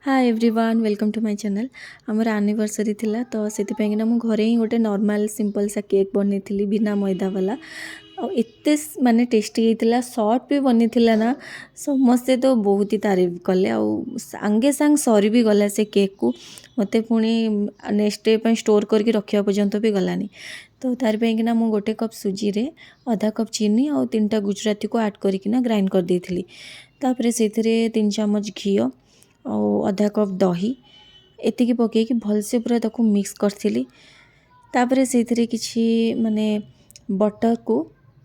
Hi everyone welcome to my channel. आमर anniversary थिला तो से मु घरे ही गोटे नॉर्मल सिंपल सा केक बनी बिना मैदा वाला एते माने टेस्टी होता सॉफ्ट भी बनी ना। समस्ते तो बहुत ही तारीफ कले सांगे सांग सरी भी गला से केक को मत पुणी नेक्स्ट डे स्टोर करके रखा पर्यंत भी गलानी। तो तार ना मु गोटे कप सुजी रे आधा कप चीनी और 3टा गुजराती को ऐड करकिना ग्राइंड कर देथिली। तापर से 3 चामच घी और आधा कप दही एतिकी पकईकि भलसे पूरा ताको मिक्स करथिली। तापर से किछि माने बटर को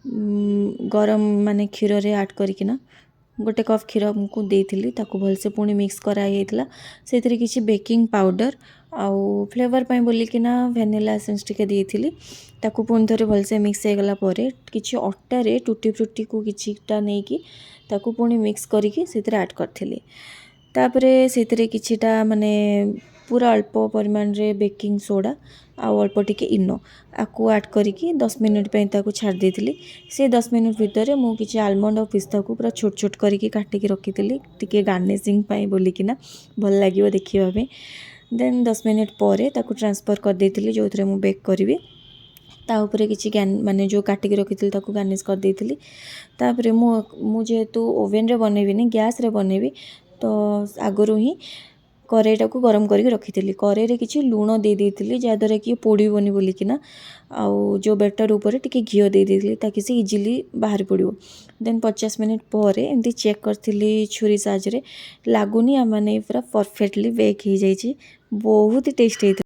गरम माने क्षीर रे ऐड करकिना गोटे कप क्षीर को देथिली ताको भलसे पुणी मिक्स कराइला। से किछि बेकिंग पाउडर आउ फ्लेवर पाई बोलिकिना वैनिला एसेंस टिके देथिली। ताको पुणी थरे भलसे मिक्स हो गला परे किछि अट्टा रे टूटी फ्रूटी को किछिटा नेकी ताको पुणी मिक्स करके से ऐड करथिली। तापरे से किछिटा माने पूरा अल्प परिमाण रे बेकिंग सोडा आउ अल्प टिके इनो आपको ऐड करके 10 मिनट पे ताको छाड़ देथिली। से 10 मिनट भितर मु किछि आलमंड और पिस्ता को पूरा छोट छोट करके काटिकी रखिथिली टिके गार्निशिंग पाई बोलिकिना भल लागिवो देखिबा पे। देन 10 मिनट परे ताको ट्रांसफर कर देथिली जो थरे मु बेक करिवि। ता ऊपर किछि माने जो काटिकी रखिथिली ताको गार्निश कर देथिली। तापरे मु जेहेतु ओवन रे बनेबिनी गैस रे बनेबी तो आगरू ही करेईटा को गरम करके रखी करेई किसी लुण दे देती जहाँद्वारा कि पोड़बनी बोलिकिना आउ जो बेटर ऊपर टिके घी दे देती ताकि से इजिली बाहर पड़ो। देन 50 मिनट पर एमती चेक करी छुरी साहाଯ୍य लगुनि आम मैंने पूरा परफेक्टली बेक हो जाइए बहुत ही टेस्ट।